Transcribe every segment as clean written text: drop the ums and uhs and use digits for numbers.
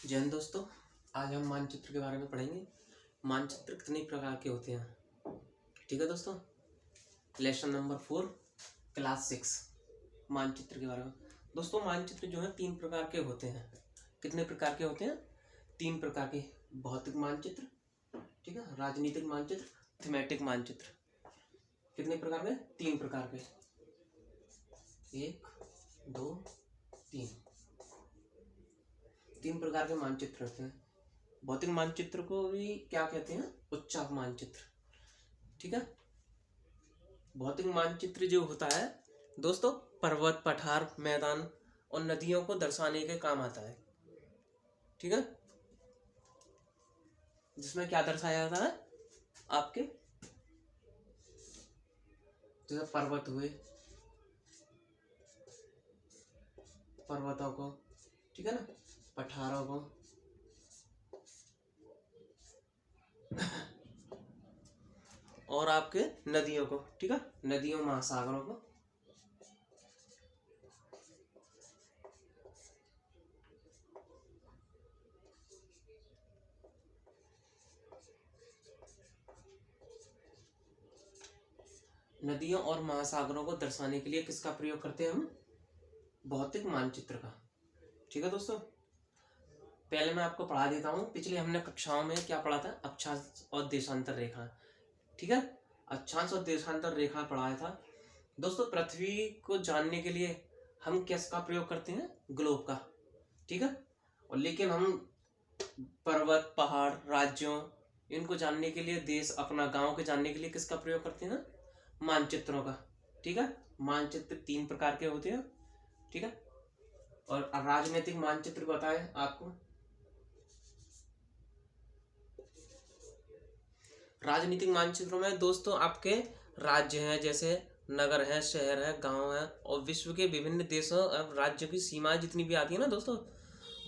जय हिंद दोस्तों। आज हम मानचित्र के बारे में पढ़ेंगे। मानचित्र कितने प्रकार के होते हैं। ठीक है दोस्तों, लेसन नंबर 4 क्लास 6 मानचित्र के बारे में। दोस्तों मानचित्र जो है 3 प्रकार के होते हैं। कितने प्रकार के होते हैं? 3 प्रकार के। भौतिक मानचित्र, ठीक है, राजनीतिक मानचित्र, थीमेटिक मानचित्र। कितने प्रकार के? 3 प्रकार के। 1 2 3 3 प्रकार के मानचित्र होते हैं। भौतिक मानचित्र को भी क्या कहते हैं? उच्चाक मानचित्र। ठीक है, भौतिक मानचित्र जो होता है दोस्तों पर्वत, पठार, मैदान और नदियों को दर्शाने के काम आता है। ठीक है, जिसमें क्या दर्शाया जाता है आपके, जैसे पर्वत हुए, पर्वतों को, ठीक है ना, पठारों को, और आपके नदियों को, ठीक है, नदियों महासागरों को। नदियों और महासागरों को दर्शाने के लिए किसका प्रयोग करते हैं हम? भौतिक मानचित्र का। ठीक है दोस्तों, पहले मैं आपको पढ़ा देता हूँ। पिछले हमने कक्षाओं में क्या पढ़ा था? अक्षांश और देशांतर रेखा। ठीक है, अक्षांश और देशांतर रेखा पढ़ाया था दोस्तों। पृथ्वी को जानने के लिए हम किसका प्रयोग करते हैं? ग्लोब का। ठीक है, और लेकिन हम पर्वत, पहाड़, राज्यों, इनको जानने के लिए, देश अपना गांव के जानने के लिए किसका प्रयोग करते हैं? मानचित्रों का। ठीक है, मानचित्र 3 प्रकार के होते हैं। ठीक है, और राजनीतिक मानचित्र बताएं आपको। राजनीतिक मानचित्रों में दोस्तों आपके राज्य हैं, जैसे नगर है, शहर है, गांव है, और विश्व के विभिन्न देशों और राज्यों की सीमाएं जितनी भी आती है ना दोस्तों,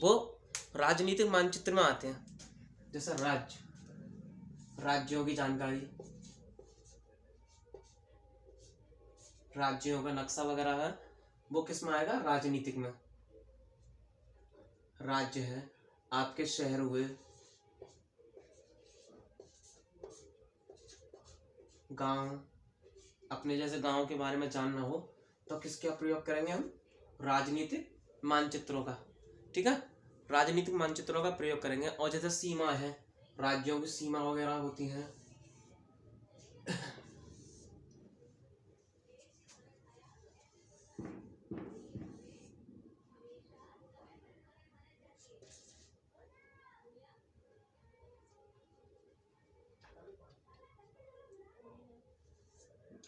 वो राजनीतिक मानचित्र में आते हैं। जैसे राज्य, राज्यों की जानकारी, राज्यों का नक्शा वगैरह है, वो किस में आएगा? राजनीतिक में। राज्य है, आपके शहर हुए, गांव, अपने जैसे गांव के बारे में जानना हो तो किसका प्रयोग करेंगे हम? राजनीतिक मानचित्रों का। ठीक है, राजनीतिक मानचित्रों का प्रयोग करेंगे। और जैसे सीमा है, राज्यों की सीमा वगैरह होती हैं,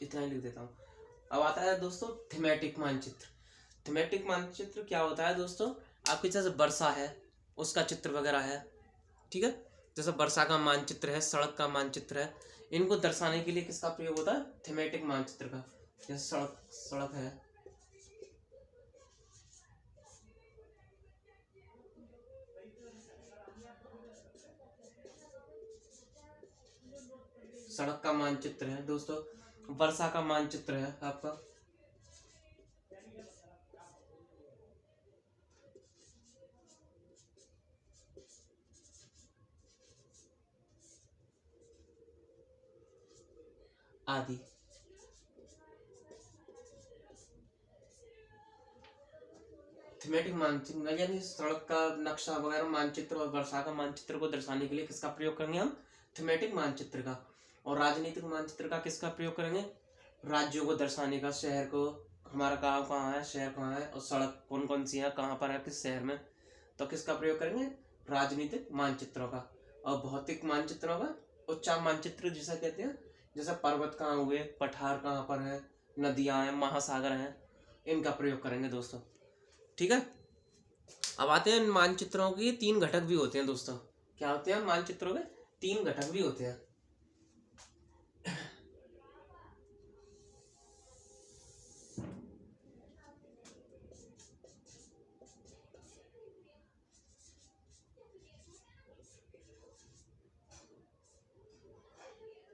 इतना ही लिख देता हूँ। अब आता है दोस्तों थीमेटिक मानचित्र। थीमेटिक मानचित्र क्या होता है दोस्तों? आपके जैसे वर्षा है, उसका चित्र वगैरह है। ठीक है, जैसे वर्षा का मानचित्र है, सड़क का मानचित्र है, इनको दर्शाने के लिए किसका प्रयोग होता है? थीमेटिक मानचित्र का। जैसे सड़क है, सड़क का मानचित्र है दोस्तों, वर्षा का मानचित्र है आपका, आदि। थीमेटिक मानचित्र यानी सड़क का नक्शा वगैरह मानचित्र और वर्षा का मानचित्र को दर्शाने के लिए किसका प्रयोग करेंगे हम? थीमेटिक मानचित्र का। और राजनीतिक मानचित्र का किसका प्रयोग करेंगे? राज्यों को दर्शाने का, शहर को, हमारा गांव कहाँ है, शहर कहाँ है, और सड़क कौन कौन सी है, कहाँ पर है, किस शहर में, तो किसका प्रयोग करेंगे? राजनीतिक मानचित्रों का। और भौतिक मानचित्रों का उच्चांक मानचित्र जिसे कहते हैं, जैसे पर्वत कहाँ हुए, पठार कहाँ पर है, नदियां हैं, महासागर हैं, इनका प्रयोग करेंगे दोस्तों। ठीक है, अब आते हैं मानचित्रों के 3 घटक भी होते हैं दोस्तों। क्या होते हैं? मानचित्रों के 3 घटक भी होते हैं।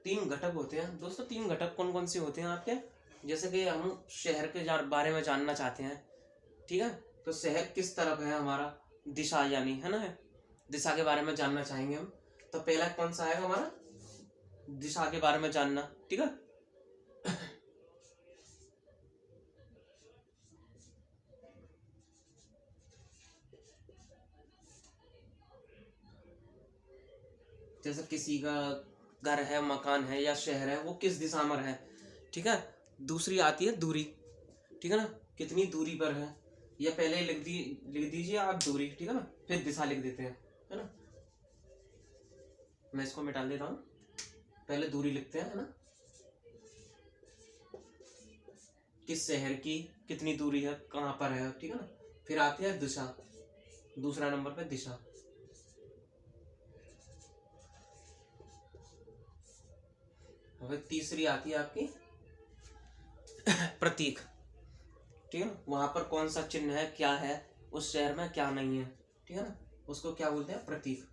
तीन घटक होते हैं दोस्तों। 3 घटक कौन कौन से होते हैं आपके? जैसे कि हम शहर के बारे में जानना चाहते हैं। ठीक है, तो शहर किस तरफ है हमारा? दिशा यानी, है ना, है दिशा के बारे में जानना चाहेंगे हम। तो पहला कौन सा आएगा हमारा, दिशा के बारे में जानना, ठीक है। जैसे किसी का घर है, मकान है या शहर है, वो किस दिशा में है, ठीक है। दूसरी आती है दूरी, ठीक है ना, कितनी दूरी पर है। या पहले लिख दीजिए आप दूरी, ठीक है ना, फिर दिशा लिख देते हैं, है ना। मैं इसको मिटा देता हूँ, पहले दूरी लिखते हैं, है ना, किस शहर की कितनी दूरी है, कहाँ पर है, ठीक है ना। फिर आती है दिशा, दूसरा नंबर पे दिशा। फिर तीसरी आती है आपकी प्रतीक, ठीक है ना, वहां पर कौन सा चिन्ह है, क्या है, उस शहर में क्या नहीं है, ठीक है ना, उसको क्या बोलते हैं, प्रतीक।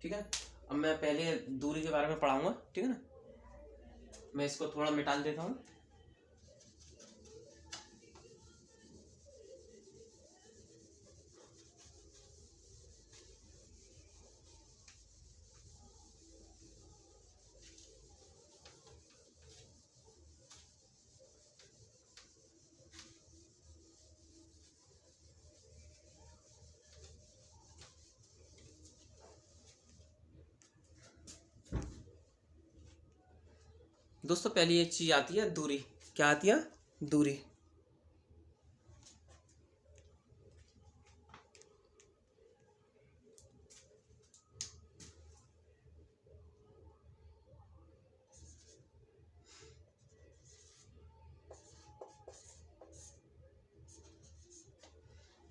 ठीक है। अब मैं पहले दूरी के बारे में पढ़ाऊंगा, ठीक है ना। मैं इसको थोड़ा मिटा देता हूँ। दोस्तों पहली एक चीज आती है दूरी, क्या आती है, दूरी।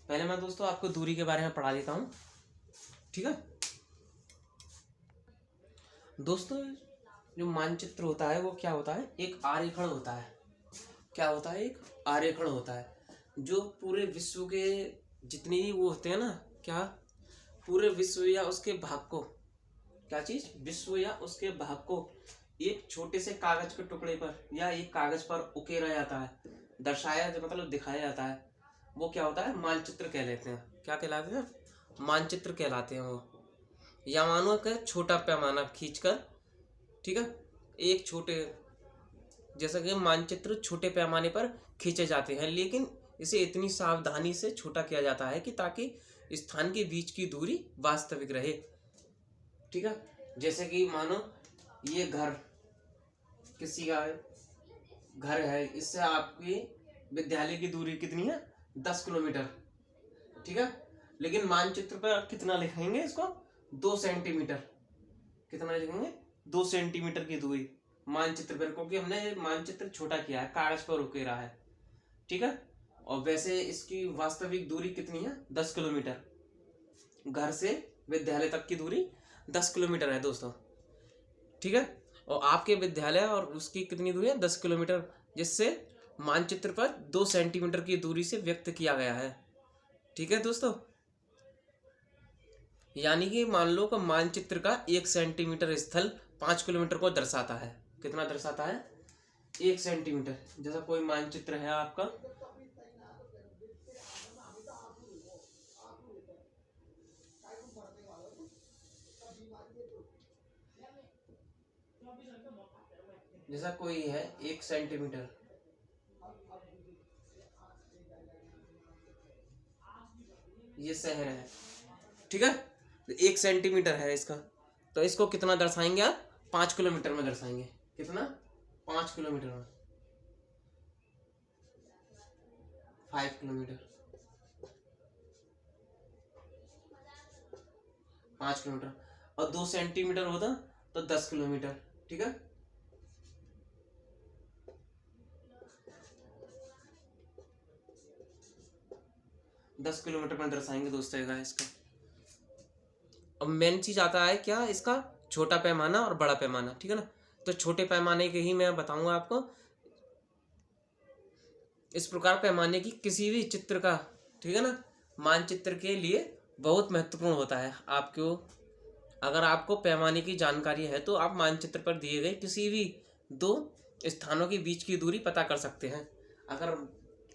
पहले मैं दोस्तों आपको दूरी के बारे में पढ़ा देता हूँ, ठीक है। दोस्तों जो मानचित्र होता है वो क्या होता है, एक आरेखण होता है। क्या होता है, एक आरेखण होता है, जो पूरे विश्व के जितने भी वो होते हैं ना, क्या, पूरे विश्व या उसके भाग को, क्या चीज, विश्व या उसके भाग को एक छोटे से कागज के टुकड़े पर या एक कागज पर उकेरा जाता है, दर्शाया मतलब दिखाया जाता है, वो क्या होता है, मानचित्र कह लेते हैं। क्या कहलाते हैं, मानचित्र कहलाते हैं वो। या मानो कि छोटा पैमाना खींचकर, ठीक है, एक छोटे, जैसा कि मानचित्र छोटे पैमाने पर खींचे जाते हैं, लेकिन इसे इतनी सावधानी से छोटा किया जाता है कि ताकि स्थान के बीच की दूरी वास्तविक रहे, ठीक है। जैसे कि मानो ये घर, किसी का घर है, इससे आपकी विद्यालय की दूरी कितनी है, 10 किलोमीटर, ठीक है। लेकिन मानचित्र पर कितना लिखेंगे इसको, 2 सेंटीमीटर, कितना लिखेंगे, 2 सेंटीमीटर की दूरी मानचित्र पर, क्योंकि हमने मानचित्र छोटा किया है, कागज पर उकेरा है, ठीक है। और वैसे इसकी वास्तविक दूरी कितनी है, 10 किलोमीटर। घर से विद्यालय तक की दूरी 10 किलोमीटर है दोस्तों, ठीक है। और आपके विद्यालय और उसकी कितनी दूरी है, 10 किलोमीटर, जिससे मानचित्र पर 2 सेंटीमीटर की दूरी से व्यक्त किया गया है, ठीक है दोस्तों। यानी कि मान लो कि मानचित्र का 1 सेंटीमीटर स्थल 5 किलोमीटर को दर्शाता है। कितना दर्शाता है, 1 सेंटीमीटर। जैसा कोई मानचित्र है आपका, जैसा कोई है 1 सेंटीमीटर, ये शहर है, ठीक है, 1 सेंटीमीटर है इसका, तो इसको कितना दर्शाएंगे आप, 5 किलोमीटर में दर्शाएंगे। कितना, 5 किलोमीटर में, 5 किलोमीटर, 5 किलोमीटर। और 2 सेंटीमीटर होता तो 10 किलोमीटर, ठीक है। दस किलोमीटर में दर्शाएंगे दोस्तों इसका। अब मेन चीज आता है क्या, इसका छोटा पैमाना और बड़ा पैमाना, ठीक है ना। तो छोटे पैमाने के ही मैं बताऊंगा आपको। इस प्रकार पैमाने की किसी भी चित्र का, ठीक है ना, मानचित्र के लिए बहुत महत्वपूर्ण होता है। आपको अगर आपको पैमाने की जानकारी है तो आप मानचित्र पर दिए गए किसी भी 2 स्थानों के बीच की दूरी पता कर सकते हैं। अगर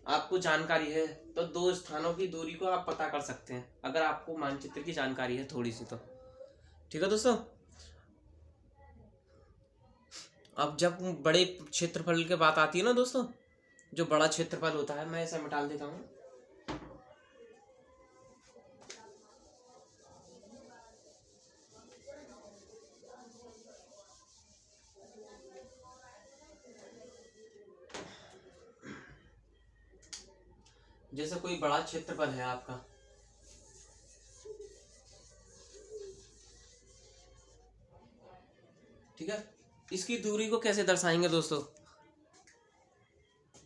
आपको जानकारी है तो दो स्थानों की दूरी को आप पता कर सकते हैं, अगर आपको मानचित्र की जानकारी है थोड़ी सी तो। ठीक है दोस्तों। अब जब बड़े क्षेत्रफल की बात आती है ना दोस्तों, जो बड़ा क्षेत्रफल होता है, मैं इसे मिटा देता हूँ। जैसे कोई बड़ा क्षेत्रफल है आपका, ठीक है, इसकी दूरी को कैसे दर्शाएंगे दोस्तों?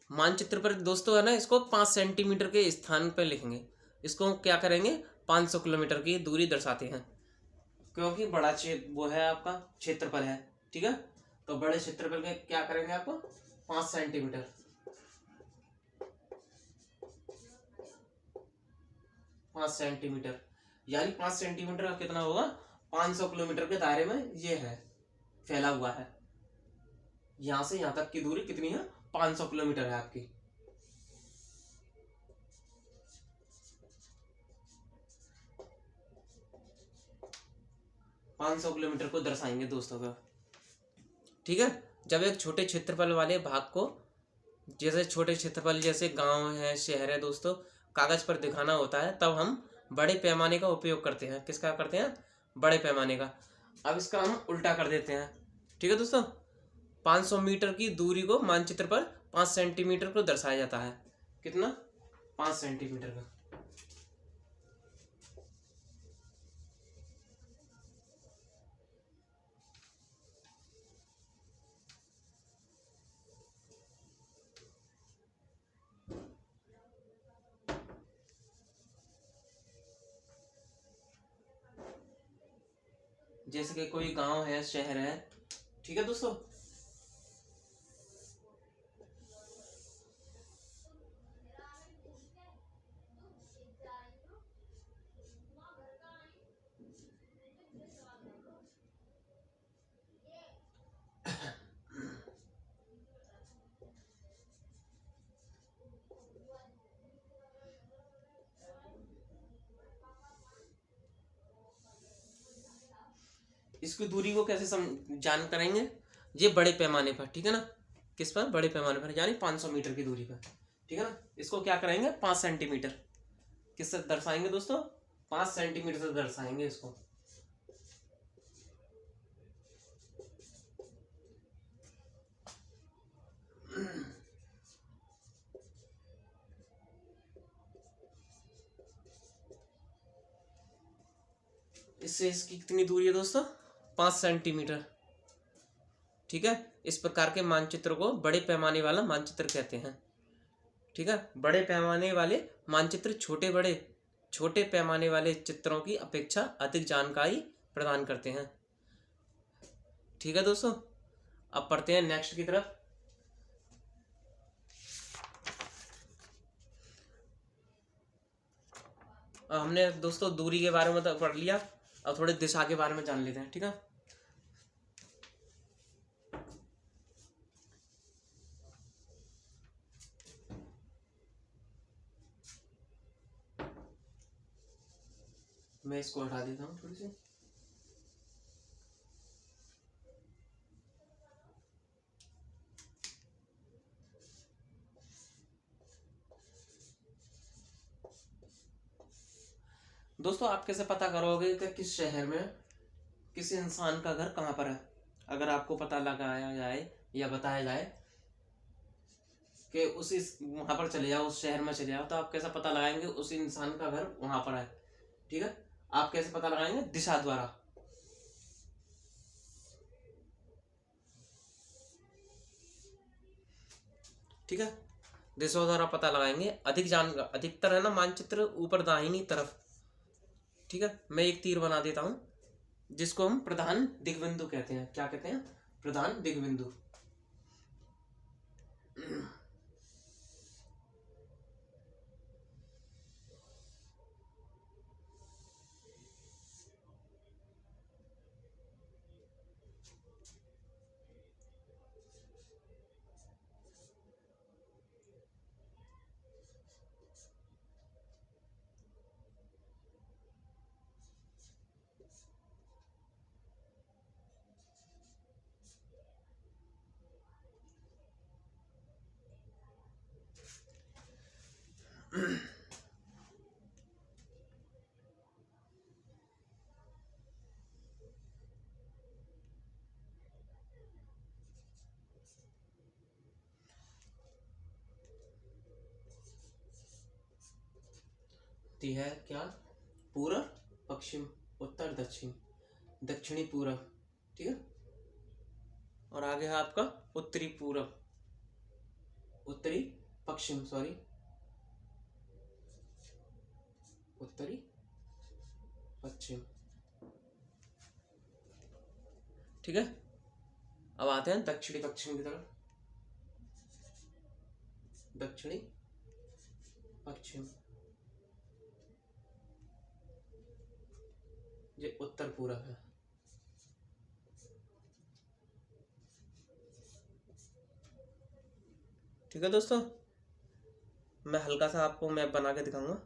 मानचित्र पर दोस्तों है ना, इसको 5 सेंटीमीटर के स्थान पर लिखेंगे। इसको क्या करेंगे, 500 किलोमीटर की दूरी दर्शाते हैं, क्योंकि बड़ा क्षेत्र वो है आपका क्षेत्रफल है। ठीक है, तो बड़े क्षेत्रफल में क्या करेंगे आपको, 5 सेंटीमीटर। 5 सेंटीमीटर यानी 5 सेंटीमीटर का कितना होगा, 500 किलोमीटर के दायरे में ये है, फैला हुआ है। यहां से यहां तक की दूरी कितनी है, 500 किलोमीटर है आपकी। पाँच सौ किलोमीटर को दर्शाएंगे दोस्तों का। ठीक है, जब एक छोटे क्षेत्रफल वाले भाग को, जैसे छोटे क्षेत्रफल जैसे गांव है, शहर है दोस्तों, कागज पर दिखाना होता है, तब हम बड़े पैमाने का उपयोग करते हैं। किसका करते हैं, बड़े पैमाने का। अब इसका हम उल्टा कर देते हैं। ठीक है दोस्तों, 500 मीटर की दूरी को मानचित्र पर 5 सेंटीमीटर को दर्शाया जाता है। कितना, 5 सेंटीमीटर का। जैसे कि कोई गांव है, शहर है। ठीक है दोस्तों, इसकी दूरी को कैसे जान करेंगे, ये बड़े पैमाने पर। ठीक है ना, किस पर, बड़े पैमाने पर, यानी 500 मीटर की दूरी पर। ठीक है ना, इसको क्या करेंगे, 5 सेंटीमीटर किससे दर्शाएंगे दोस्तों, 5 सेंटीमीटर से दर्शाएंगे इसको। इससे इसकी कितनी दूरी है दोस्तों, 5 सेंटीमीटर। ठीक है, इस प्रकार के मानचित्र को बड़े पैमाने वाला मानचित्र कहते हैं। ठीक है, बड़े पैमाने वाले मानचित्र छोटे पैमाने वाले चित्रों की अपेक्षा अधिक जानकारी प्रदान करते हैं। ठीक है दोस्तों, अब पढ़ते हैं नेक्स्ट की तरफ। हमने दोस्तों दूरी के बारे में तो पढ़ लिया, अब थोड़े दिशा के बारे में जान लेते हैं। ठीक है, मैं इसको हटा देता हूँ थोड़ी सी। दोस्तों, आप कैसे पता करोगे कि किस शहर में किस इंसान का घर कहाँ पर है? अगर आपको पता लगाया जाए या बताया जाए कि उसी वहां पर चले जाओ, उस शहर में चले जाओ, तो आप कैसे पता लगाएंगे उस इंसान का घर वहां पर है? ठीक है, आप कैसे पता लगाएंगे, दिशा द्वारा। ठीक है, दिशा द्वारा पता लगाएंगे। अधिकतर है ना मानचित्र ऊपर दाहिनी तरफ। ठीक है, मैं एक तीर बना देता हूं, जिसको हम प्रधान दिग्बिंदु कहते हैं। क्या कहते हैं, प्रधान दिग्बिंदु। ती है क्या? पूर्व, पश्चिम, उत्तर, दक्षिण, दक्षिणी पूरब, ठीक है। और आगे है आपका उत्तरी पूरब, उत्तरी पश्चिम, सॉरी, उत्तरी पश्चिम, ठीक है। अब आते हैं दक्षिणी पश्चिम की तरफ, दक्षिणी पश्चिम, ये उत्तर पूरब है। ठीक है दोस्तों, मैं हल्का सा आपको मैप बना के दिखाऊंगा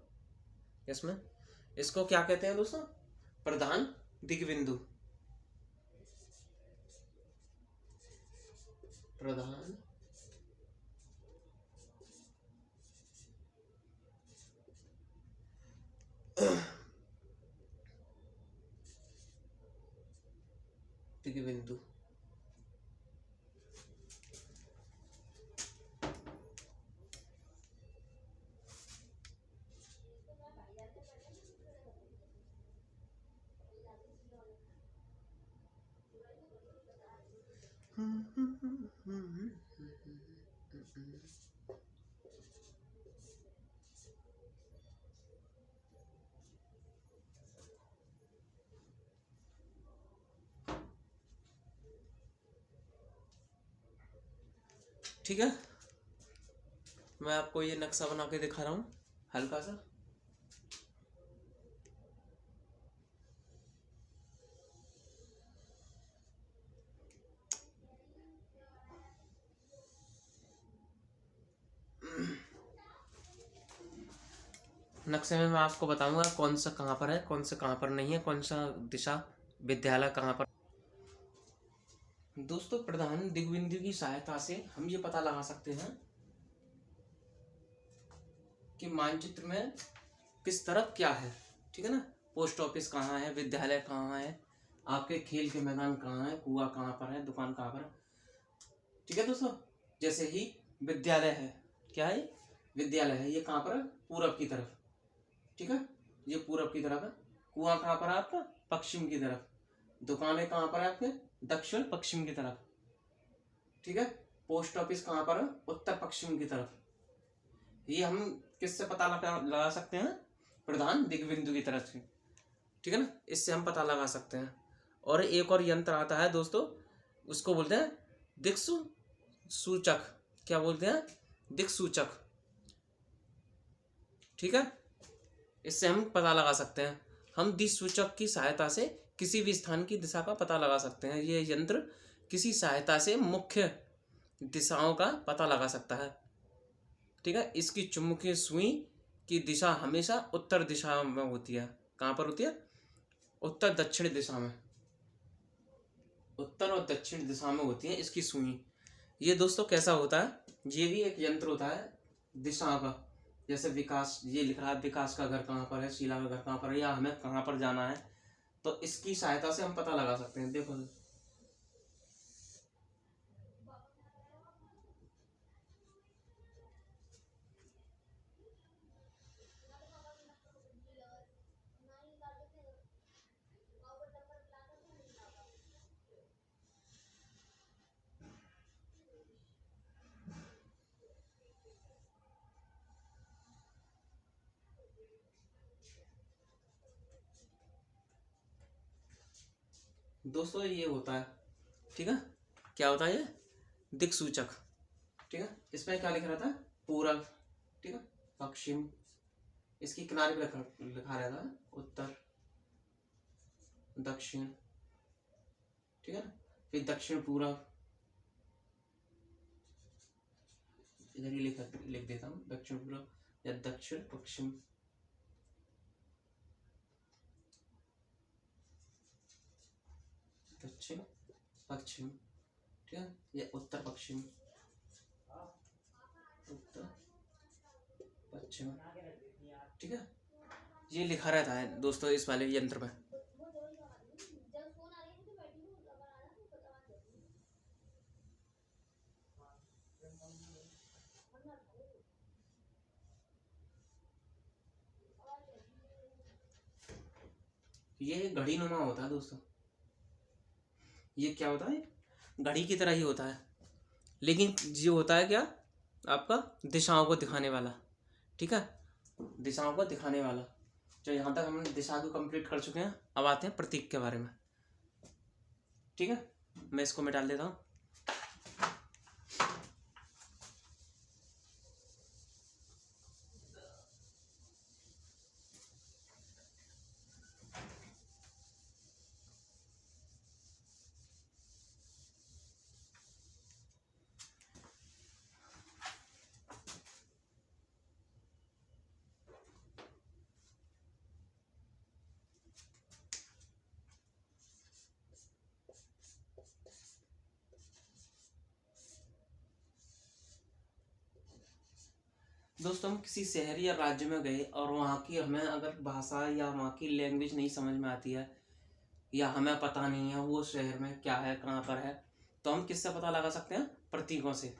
इसमें। इसको क्या कहते हैं दोस्तों? प्रधान दिग्बिंदु, प्रधान दिग्बिंदु। ठीक है, मैं आपको ये नक्शा बना के दिखा रहा हूँ हल्का सा। नक्शे में मैं आपको बताऊंगा कौन सा कहाँ पर है, कौन सा कहाँ पर नहीं है, कौन सा दिशा विद्यालय कहाँ पर। दोस्तों, प्रधान दिग्बिंदु की सहायता से हम ये पता लगा सकते हैं कि मानचित्र में किस तरफ क्या है, ठीक है ना। पोस्ट ऑफिस कहाँ है, विद्यालय कहाँ है, आपके खेल के मैदान कहाँ है, कुआं कहाँ पर है, दुकान कहाँ पर है, ठीक है दोस्तों। जैसे ही विद्यालय है, क्या है? विद्यालय है, ये कहाँ पर है? पूरब की तरफ, ठीक है, ये पूरब की तरफ है। कुआं कहाँ पर है आपका? पश्चिम की तरफ। दुकानें कहाँ पर है आपके? दक्षिण पश्चिम की तरफ, ठीक है। पोस्ट ऑफिस कहाँ पर है? उत्तर पश्चिम की तरफ। ये हम किससे पता लगा सकते हैं? प्रधान दिग्बिंदु की तरफ से, ठीक है ना, इससे हम पता लगा सकते हैं। और एक और यंत्र आता है दोस्तों, उसको बोलते हैं दिक्सु सूचक। क्या बोलते हैं? दिक्सूचक, ठीक है। इससे हम पता लगा सकते हैं, हम दिक्सूचक की सहायता से किसी भी स्थान की दिशा का पता लगा सकते हैं। ये यंत्र किसी सहायता से मुख्य दिशाओं का पता लगा सकता है, ठीक है। इसकी चुंबकीय सुई की दिशा हमेशा उत्तर दिशा में होती है। कहाँ पर होती है? उत्तर दक्षिण दिशा में, उत्तर और दक्षिण दिशा में होती है इसकी सुई। ये दोस्तों कैसा होता है? ये भी एक यंत्र होता है दिशा का। जैसे विकास, ये लिख रहा है विकास का घर कहाँ पर है, शीला का घर कहाँ पर है, या हमें कहाँ पर जाना है, तो इसकी सहायता से हम पता लगा सकते हैं। देखो दोस्तों, ये होता है, ठीक है। क्या होता है? ये दिक्सूचक, ठीक है। इसमें क्या लिख रहा था? पूरब, ठीक है, पश्चिम, इसकी किनारे पे लिखा रहता है उत्तर, दक्षिण, ठीक है ना। फिर दक्षिण पूरब, इधर ही लिख देता हूँ दक्षिण पूरब या दक्षिण पश्चिम, दक्षिण पश्चिम, ठीक है। ये उत्तर पश्चिम, उत्तर पश्चिम, ठीक है, ये लिखा रहता है दोस्तों इस वाले यंत्र में। ये घड़ी नुमा होता है दोस्तों, ये क्या होता है, घड़ी की तरह ही होता है, लेकिन ये होता है क्या, आपका दिशाओं को दिखाने वाला। ठीक है, दिशाओं को दिखाने वाला। जो यहाँ तक हमने दिशा को कंप्लीट कर चुके हैं, अब आते हैं प्रतीक के बारे में। ठीक है, मैं इसको मिटा देता हूँ। दोस्तों, हम किसी शहर या राज्य में गए और वहाँ की हमें अगर भाषा या वहाँ की लैंग्वेज नहीं समझ में आती है, या हमें पता नहीं है वो शहर में क्या है, कहाँ पर है, तो हम किससे पता लगा सकते हैं, प्रतीकों से।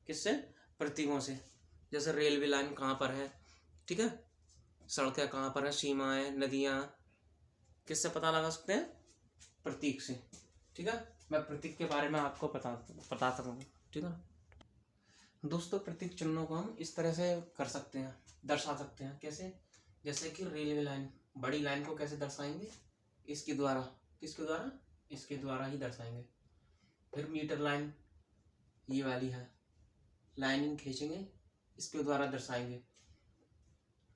किससे, प्रतीकों से। जैसे रेलवे लाइन कहाँ पर है, ठीक है, सड़कें कहाँ पर है, सीमाएं, नदियाँ, किससे पता लगा सकते हैं, प्रतीक से। ठीक है, मैं प्रतीक के बारे में आपको बता सकूँगा। ठीक है दोस्तों, प्रतीक चिन्हों को हम इस तरह से कर सकते हैं, दर्शा सकते हैं। कैसे, जैसे कि रेलवे लाइन, बड़ी लाइन को कैसे दर्शाएंगे, इसके द्वारा। किसके द्वारा, इसके द्वारा ही दर्शाएंगे। फिर मीटर लाइन, ये वाली है, लाइनिंग खींचेंगे, इसके द्वारा दर्शाएंगे।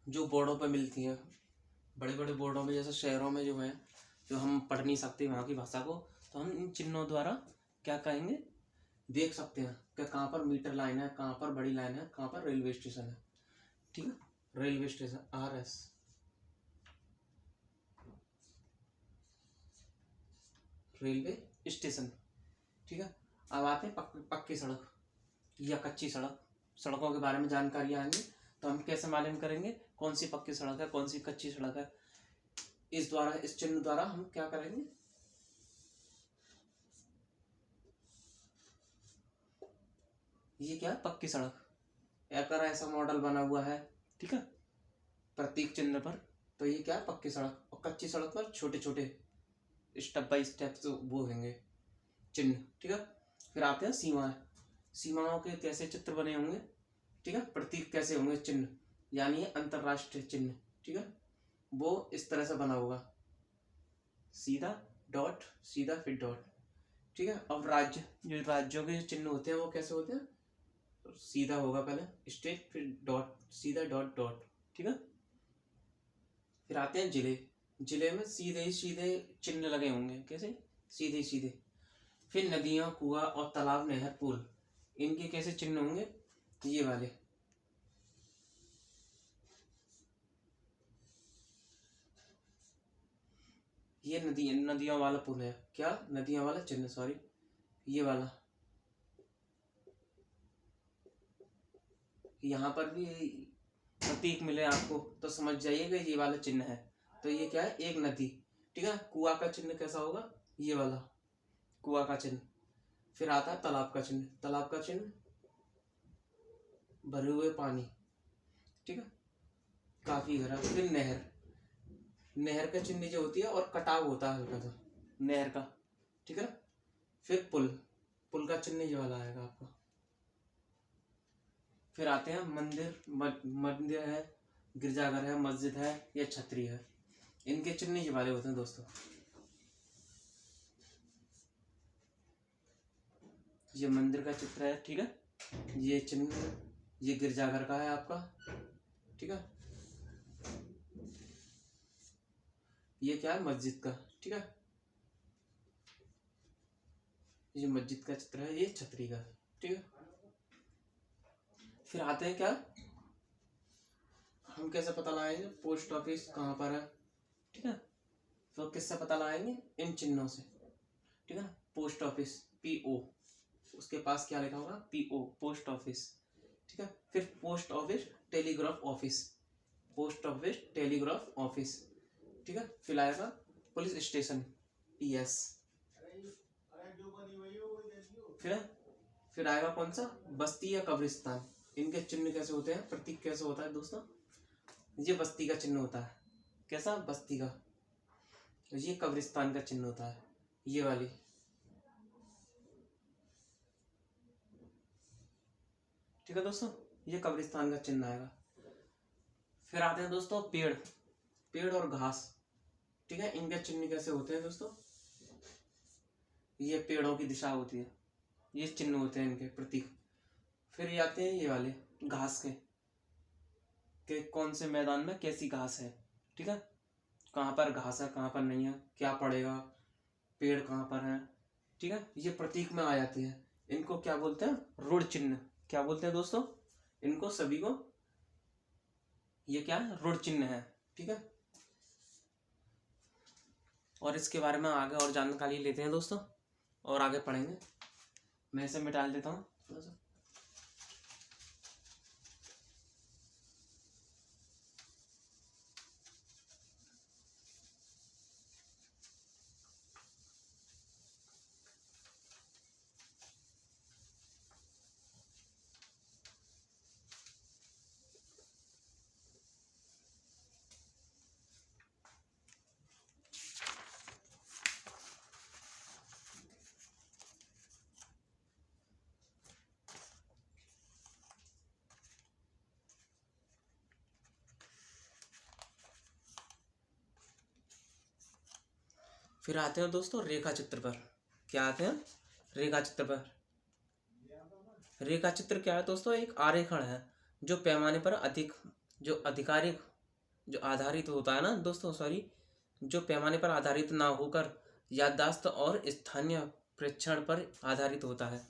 जो बोर्डों पर मिलती हैं, बड़े बड़े बोर्डों में, जैसे शहरों में जो है, जो हम पढ़ नहीं सकते वहाँ की भाषा को, तो हम इन चिन्हों द्वारा क्या कहेंगे, देख सकते हैं कि कहाँ पर मीटर लाइन है, कहाँ पर बड़ी लाइन है, कहाँ पर रेलवे स्टेशन है। ठीक है, railway station RS, railway station. ठीक है, अब आते हैं पक्की सड़क या कच्ची सड़क। सड़कों के बारे में जानकारी आएंगे तो हम कैसे मालूम करेंगे कौन सी पक्की सड़क है, कौन सी कच्ची सड़क है। इस द्वारा, इस चिन्ह द्वारा हम क्या करेंगे, ये क्या है, पक्की सड़क। अगर ऐसा मॉडल बना हुआ है, ठीक है, प्रतीक चिन्ह पर, तो ये क्या है, पक्की सड़क। और कच्ची सड़क पर छोटे छोटे स्टेप बाय स्टेप तो वो होंगे चिन्ह। ठीक है, फिर आते हैं सीमाएं। सीमाओं के कैसे चित्र बने होंगे, ठीक है, प्रतीक कैसे होंगे, चिन्ह, यानी अंतरराष्ट्रीय चिन्ह। ठीक है, वो इस तरह से बना होगा, सीधा डॉट, सीधा फिर डॉट। ठीक है, अब राज्य, जो राज्यों के चिन्ह होते हैं वो कैसे होते हैं, सीधा होगा पहले स्ट्रेट, फिर डॉट, सीधा डॉट डॉट। ठीक है, फिर आते हैं जिले। जिले में सीधे ही सीधे चिन्ह लगे होंगे, कैसे, सीधे ही सीधे। फिर नदियां, कुआं और तालाब, नहर, पुल, इनके कैसे चिन्ह होंगे, ये वाले। ये नदियों वाला पुल है, क्या, नदियों वाला चिन्ह, सॉरी, ये वाला। यहाँ पर भी प्रतीक मिले आपको तो समझ जाइएगा ये वाला चिन्ह है। तो ये क्या है, एक नदी। ठीक है, कुआं का चिन्ह कैसा होगा, ये वाला कुआं का चिन्ह। फिर आता है तालाब का चिन्ह। तालाब का चिन्ह भरे हुए पानी, ठीक है, काफी गहरा। फिर नहर, नहर का चिन्ह जो होती है और कटाव होता है हल्का सा नहर का, ठीक है ना। फिर पुल, पुल का चिन्ह ये वाला आएगा आपका। फिर आते हैं मंदिर, मंदिर है, गिरजाघर है, मस्जिद है या छतरी है, इनके चिन्ह ये वाले होते हैं दोस्तों। ये मंदिर का चित्र है, ठीक है, ये चिन्ह, ये गिरजाघर का है आपका, ठीक है, ये क्या है, मस्जिद का, ठीक है, ये मस्जिद का चित्र है, ये छतरी का, ठीक है। फिर आते हैं क्या, हम कैसे पता लगाएंगे पोस्ट ऑफिस कहाँ पर है, ठीक है, तो किससे पता लगाएंगे, इन चिन्हों से, ठीक है ना। पोस्ट ऑफिस, PO, उसके पास क्या लिखा होगा, PO, पोस्ट ऑफिस, ठीक है। फिर post office, telegraph office, post office, telegraph office, ठीक है। फिर आएगा पुलिस स्टेशन, PS। फिर आएगा कौन सा, बस्ती या कब्रिस्तान। इनके चिन्ह कैसे होते हैं, प्रतीक कैसे होता है दोस्तों, ये बस्ती का चिन्ह होता है, कैसा, बस्ती का। ये कब्रिस्तान का चिन्ह होता है, ये वाली, ठीक है दोस्तों, ये कब्रिस्तान का चिन्ह आएगा। फिर आते हैं दोस्तों पेड़, पेड़ और घास, ठीक है। इनके चिन्ह कैसे होते हैं दोस्तों, ये पेड़ों की दिशा होती है, ये चिन्ह होते हैं इनके प्रतीक। फिर ये आते हैं ये वाले घास के कौन से मैदान में कैसी घास है, ठीक है, कहाँ पर घास है कहाँ पर नहीं है, क्या पड़ेगा, पेड़ कहाँ पर है, ठीक है, ये प्रतीक में आ जाती है। इनको क्या बोलते हैं, रुढ़ चिन्ह। क्या बोलते हैं दोस्तों, इनको सभी को, ये क्या है, रुढ़ चिन्ह है, ठीक है। और इसके बारे में आगे और जानकारी लेते हैं दोस्तों, और आगे पढ़ेंगे। मैं इसे मिटा देता हूँ थोड़ा सा। फिर आते हैं दोस्तों रेखा चित्र पर। क्या आते हैं, रेखा चित्र पर। रेखा चित्र क्या है दोस्तों, एक आरेखण है जो पैमाने पर अधिक, जो आधिकारिक, जो आधारित होता है ना दोस्तों, सॉरी, जो पैमाने पर आधारित ना होकर याददाश्त और स्थानीय प्रेक्षण पर आधारित होता है,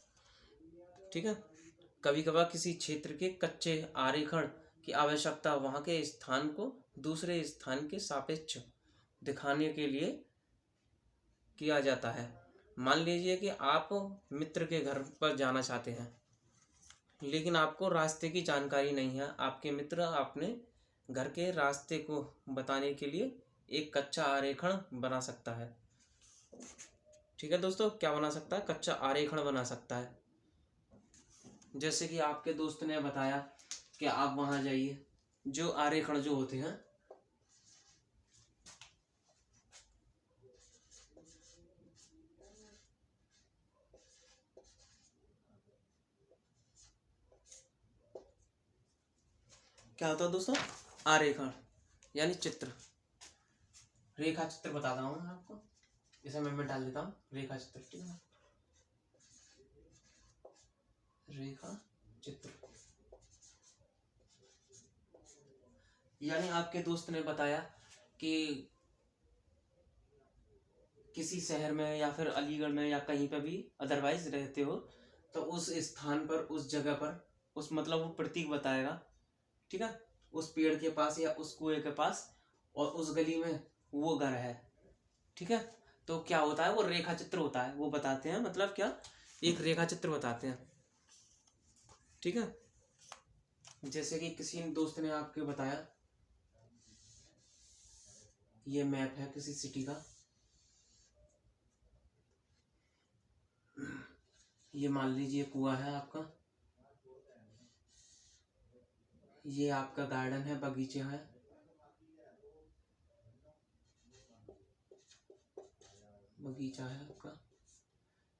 ठीक है। कभी कभार किसी क्षेत्र के कच्चे आरेखण की आवश्यकता वहाँ के स्थान को दूसरे स्थान के सापेक्ष दिखाने के लिए किया जाता है। मान लीजिए कि आप मित्र के घर पर जाना चाहते हैं, लेकिन आपको रास्ते की जानकारी नहीं है। आपके मित्र अपने घर के रास्ते को बताने के लिए एक कच्चा आरेखण बना सकता है, ठीक है दोस्तों। क्या बना सकता है, कच्चा आरेखण बना सकता है। जैसे कि आपके दोस्त ने बताया कि आप वहां जाइए, जो आरेखण जो होते हैं, क्या होता है दोस्तों, आरेखण यानी चित्र, रेखा चित्र बताता हूँ मैं आपको। इसे मैं डाल देता हूँ रेखा चित्र, ठीक है, रेखा चित्र यानी आपके दोस्त ने बताया कि किसी शहर में या फिर अलीगढ़ में या कहीं पर भी अदरवाइज रहते हो, तो उस स्थान पर, उस जगह पर, उस मतलब वो प्रतीक बताएगा, ठीक है, उस पेड़ के पास या उस कुएं के पास, और उस गली में वो घर है, ठीक है। तो क्या होता है, वो रेखा चित्र होता है, वो बताते हैं, मतलब क्या, एक रेखा चित्र बताते हैं, ठीक है। जैसे कि किसी दोस्त ने आपके बताया, ये मैप है किसी सिटी का, ये मान लीजिए कुआं है आपका, ये आपका गार्डन है, बगीचे है, बगीचा है आपका,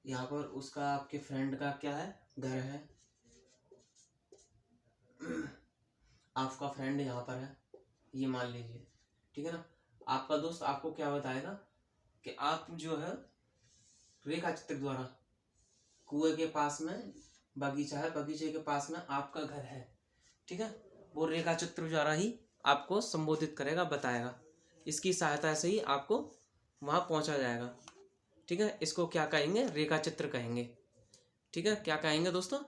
यहाँ पर उसका, आपके फ्रेंड का क्या है, घर है, आपका फ्रेंड यहाँ पर है, ये मान लीजिए, ठीक है ना। आपका दोस्त आपको क्या बताएगा कि आप जो है रेखा चित्र द्वारा, कुएं के पास में बगीचा है, बगीचे के पास में आपका घर है, ठीक है, वो रेखा चित्र द्वारा ही आपको संबोधित करेगा, बताएगा। इसकी सहायता से ही आपको वहां पहुंचा जाएगा, ठीक है। इसको क्या कहेंगे, रेखा चित्र कहेंगे, ठीक है। क्या कहेंगे दोस्तों,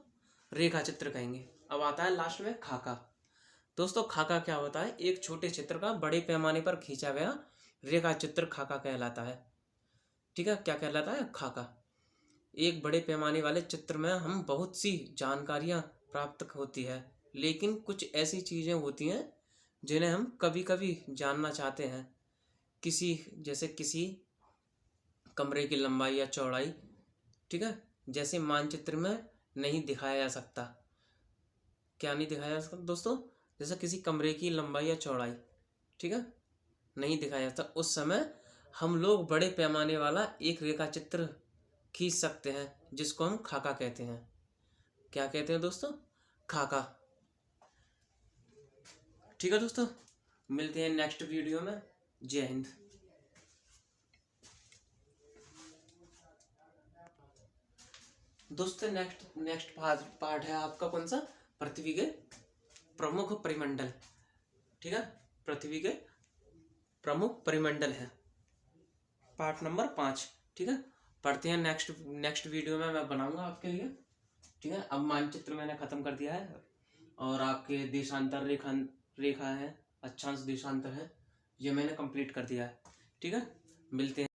रेखा चित्र कहेंगे। अब आता है लास्ट में खाका। दोस्तों खाका क्या होता है, एक छोटे चित्र का बड़े पैमाने पर खींचा गया रेखा चित्र खाका कहलाता है, ठीक है। क्या कहलाता है, खाका। एक बड़े पैमाने वाले चित्र में हम बहुत सी जानकारियां प्राप्त होती है, लेकिन कुछ ऐसी चीजें होती हैं जिन्हें हम कभी कभी जानना चाहते हैं, जैसे किसी कमरे की लंबाई या चौड़ाई, ठीक है, जैसे मानचित्र में नहीं दिखाया जा सकता। क्या नहीं दिखाया जा सकता दोस्तों? जैसे किसी कमरे की लंबाई या चौड़ाई, ठीक है, नहीं दिखाया जाता, उस समय हम लोग बड़े पैमाने वाला एक रेखा चित्र खींच सकते हैं, जिसको हम खाका कहते हैं। क्या कहते हैं दोस्तों? खाका। ठीक है दोस्तों, मिलते हैं नेक्स्ट वीडियो में। जय हिंद। दोस्तों नेक्स्ट पार्ट है आपका कौन सा? पृथ्वी के प्रमुख परिमंडल। ठीक है, पृथ्वी के प्रमुख परिमंडल है, पार्ट नंबर 5। ठीक है, पढ़ते हैं नेक्स्ट वीडियो में मैं बनाऊंगा आपके लिए। ठीक है, अब मानचित्र मैंने खत्म कर दिया है और आपके देशांतर रेखा है, अक्षांश देशांतर है, ये मैंने कंप्लीट कर दिया है। ठीक है, मिलते हैं।